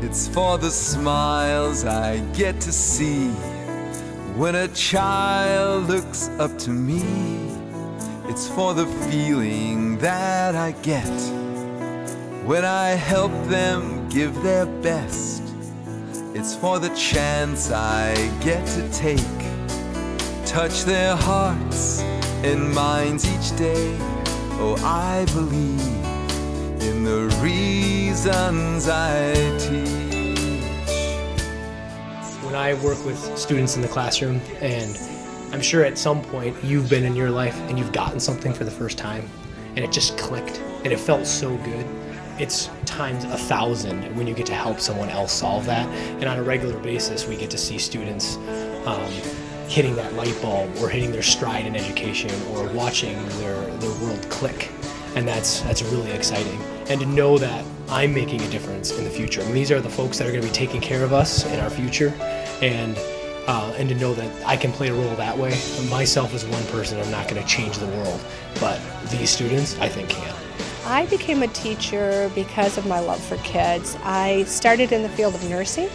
It's for the smiles I get to see when a child looks up to me. It's for the feeling that I get when I help them give their best. It's for the chance I get to take, touch their hearts and minds each day. Oh, I believe in the reasons I teach. When I work with students in the classroom, and I'm sure at some point you've been in your life and you've gotten something for the first time and it just clicked and it felt so good. It's times 1,000 when you get to help someone else solve that. And on a regular basis, we get to see students hitting that light bulb or hitting their stride in education or watching their world click. And that's really exciting. And to know that I'm making a difference in the future. I mean, these are the folks that are going to be taking care of us in our future, and to know that I can play a role that way. Myself as one person, I'm not going to change the world, but these students, I think, can. I became a teacher because of my love for kids. I started in the field of nursing,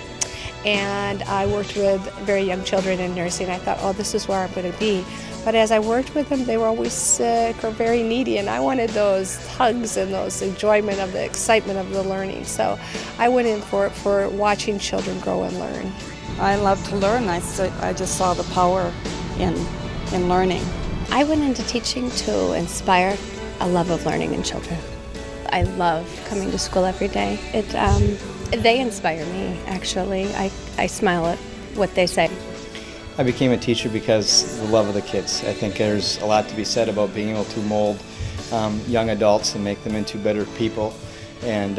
and I worked with very young children in nursing. I thought, oh, this is where I'm going to be. But as I worked with them, they were always sick or very needy, and I wanted those hugs and those enjoyment of the excitement of the learning. So I went in for watching children grow and learn. I love to learn. I just saw the power in learning. I went into teaching to inspire a love of learning in children. I love coming to school every day. They inspire me, actually. I smile at what they say. I became a teacher because of the love of the kids. I think there's a lot to be said about being able to mold young adults and make them into better people, and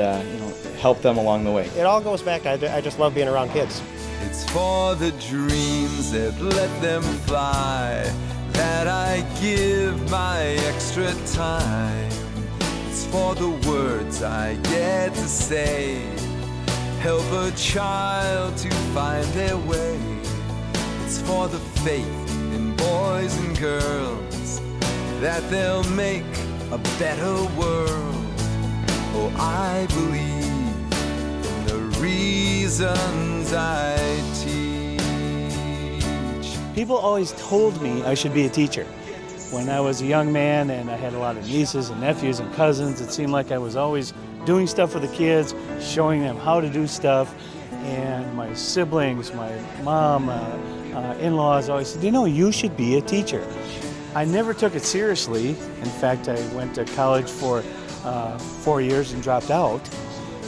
help them along the way. It all goes back. I just love being around kids. It's for the dreams that let them fly that I give my extra time. It's for the words I get to say, help a child to find their way. It's for the faith in boys and girls that they'll make a better world. Oh, I believe in the reasons I teach. People always told me I should be a teacher. When I was a young man and I had a lot of nieces and nephews and cousins, it seemed like I was always doing stuff for the kids, showing them how to do stuff. And my siblings, my mom, in-laws always said, you should be a teacher. I never took it seriously. In fact, I went to college for 4 years and dropped out.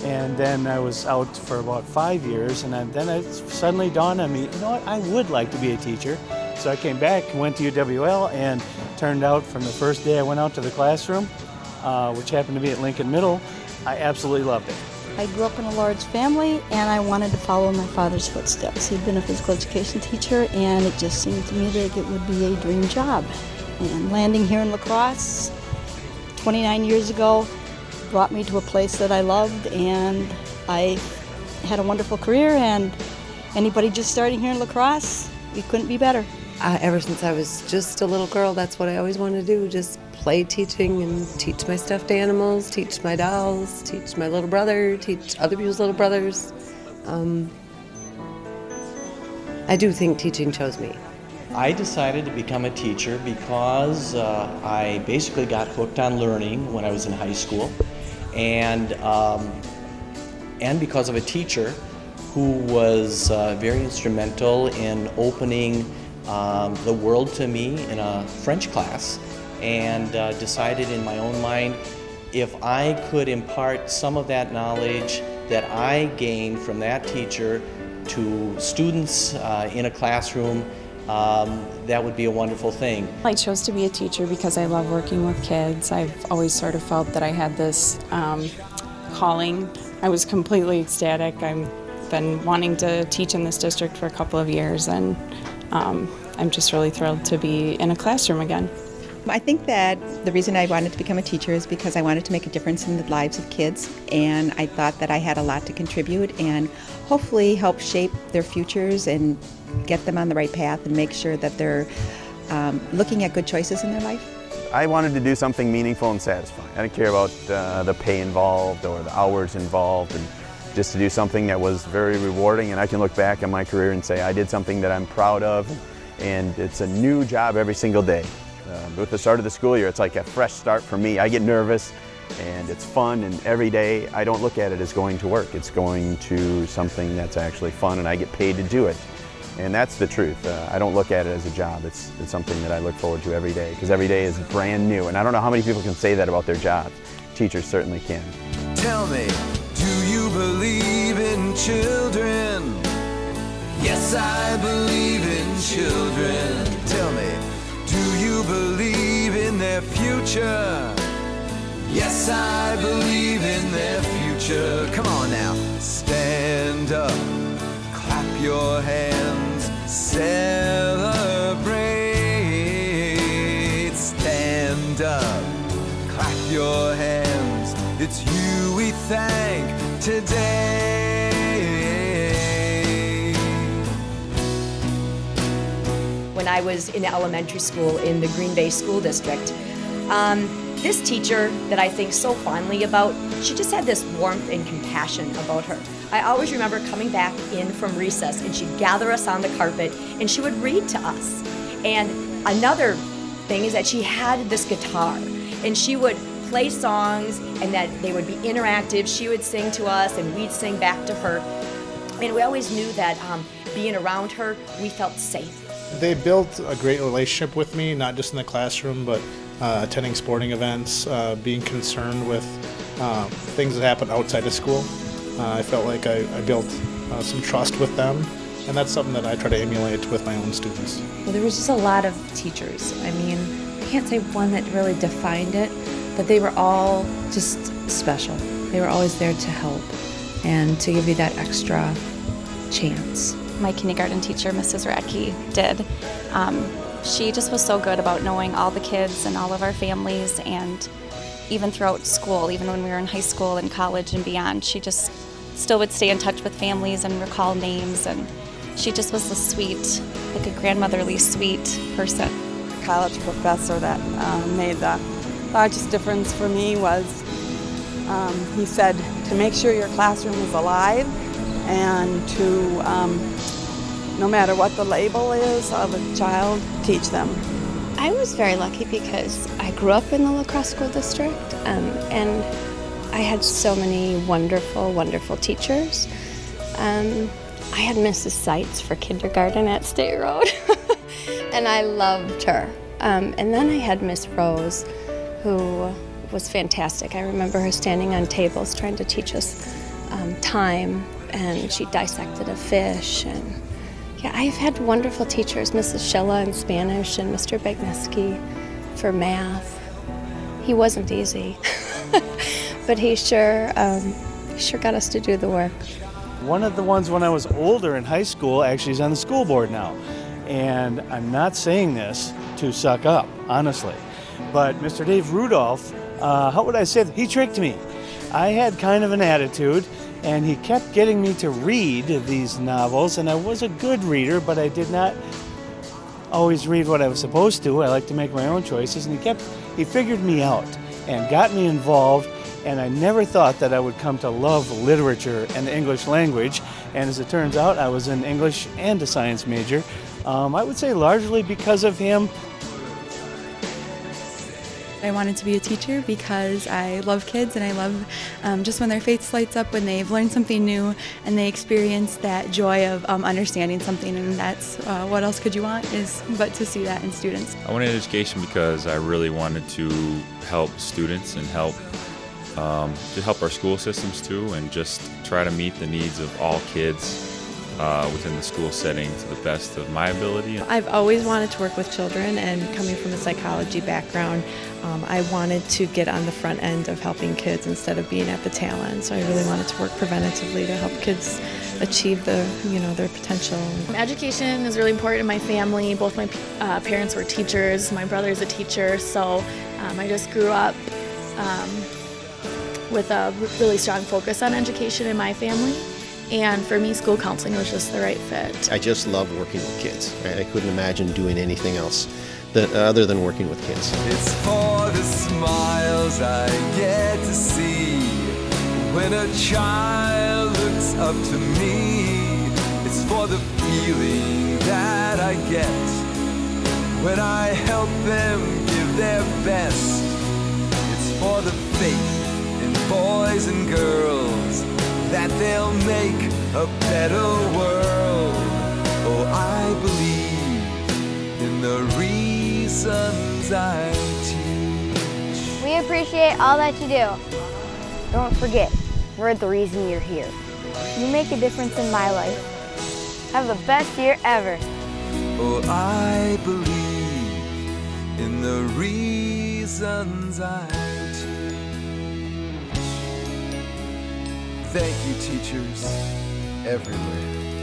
And then I was out for about 5 years, and then it suddenly dawned on me, I would like to be a teacher. So I came back, went to UWL, and turned out from the first day I went out to the classroom, which happened to be at Lincoln Middle, I absolutely loved it. I grew up in a large family, and I wanted to follow my father's footsteps. He'd been a physical education teacher, and it just seemed to me like it would be a dream job. And landing here in La Crosse 29 years ago brought me to a place that I loved, and I had a wonderful career, and anybody just starting here in La Crosse, it couldn't be better. Ever since I was just a little girl, that's what I always wanted to do, just play teaching and teach my stuffed animals, teach my dolls, teach my little brother, teach other people's little brothers. I do think teaching chose me. I decided to become a teacher because I basically got hooked on learning when I was in high school, and because of a teacher who was very instrumental in opening the world to me in a French class, and decided in my own mind, if I could impart some of that knowledge that I gained from that teacher to students in a classroom, that would be a wonderful thing. I chose to be a teacher because I love working with kids. I've always sort of felt that I had this calling. I was completely ecstatic. I've been wanting to teach in this district for a couple of years, and I'm just really thrilled to be in a classroom again. I think that the reason I wanted to become a teacher is because I wanted to make a difference in the lives of kids, and I thought that I had a lot to contribute and hopefully help shape their futures and get them on the right path and make sure that they're looking at good choices in their life. I wanted to do something meaningful and satisfying. I didn't care about the pay involved or the hours involved, and just to do something that was very rewarding, and I can look back on my career and say I did something that I'm proud of, and it's a new job every single day. With the start of the school year, it's like a fresh start for me. I get nervous, and it's fun, and every day I don't look at it as going to work. It's going to something that's actually fun, and I get paid to do it. And that's the truth. I don't look at it as a job. It's something that I look forward to every day, because every day is brand new. And I don't know how many people can say that about their jobs. Teachers certainly can. Tell me, do you believe in children? Yes, I believe in children. Tell me, do you believe in their future? Yes, I believe in their future. Come on now, stand up, clap your hands, celebrate. Stand up, clap your hands, it's you we thank today. When I was in elementary school in the Green Bay School District, this teacher that I think so fondly about, she just had this warmth and compassion about her. I always remember coming back in from recess, and she'd gather us on the carpet and she would read to us. And another thing is that she had this guitar, and she would play songs, and that they would be interactive. She would sing to us and we'd sing back to her. And we always knew that being around her, we felt safe. They built a great relationship with me, not just in the classroom, but attending sporting events, being concerned with things that happen outside of school. I felt like I built some trust with them, and that's something that I try to emulate with my own students. Well, there was just a lot of teachers. I mean, I can't say one that really defined it, but they were all just special. They were always there to help and to give you that extra chance. My kindergarten teacher, Mrs. Radke, did. She just was so good about knowing all the kids and all of our families, and even throughout school, even when we were in high school and college and beyond, she just still would stay in touch with families and recall names, and she just was a sweet, like a grandmotherly sweet person. The college professor that made the largest difference for me was, he said to make sure your classroom is alive, and to, no matter what the label is of a child, teach them. I was very lucky because I grew up in the La Crosse School District, and I had so many wonderful, wonderful teachers. I had Mrs. Seitz for kindergarten at State Road, and I loved her. And then I had Miss Rose, who was fantastic. I remember her standing on tables trying to teach us time, and she dissected a fish. And yeah, I've had wonderful teachers, Mrs. Schilla in Spanish and Mr. Begneski for math. He wasn't easy, but he sure got us to do the work. One of the ones when I was older in high school actually is on the school board now. And I'm not saying this to suck up, honestly. But Mr. Dave Rudolph, how would I say that? He tricked me. I had kind of an attitude, and he kept getting me to read these novels, and I was a good reader, but I did not always read what I was supposed to. I like to make my own choices, and he figured me out and got me involved, and I never thought that I would come to love literature and the English language, and as it turns out, I was an English and a science major. I would say largely because of him. I wanted to be a teacher because I love kids, and I love just when their face lights up when they've learned something new and they experience that joy of understanding something, and that's what else could you want but to see that in students. I wanted education because I really wanted to help students and help our school systems too, and just try to meet the needs of all kids within the school setting to the best of my ability. I've always wanted to work with children, and coming from a psychology background, I wanted to get on the front end of helping kids instead of being at the tail end. So I really wanted to work preventatively to help kids achieve their potential. Education is really important in my family. Both my parents were teachers. My brother's a teacher, so I just grew up with a really strong focus on education in my family. And for me, school counseling was just the right fit. I just love working with kids. I couldn't imagine doing anything else other than working with kids. It's for the smiles I get to see when a child looks up to me. It's for the feeling that I get when I help them give their best. It's for the faith in boys and girls that they'll make a better world. Oh, I believe in the reasons I teach. We appreciate all that you do. Don't forget, we're the reason you're here. You make a difference in my life. Have the best year ever. Oh, I believe in the reasons I teach. Thank you, teachers everywhere.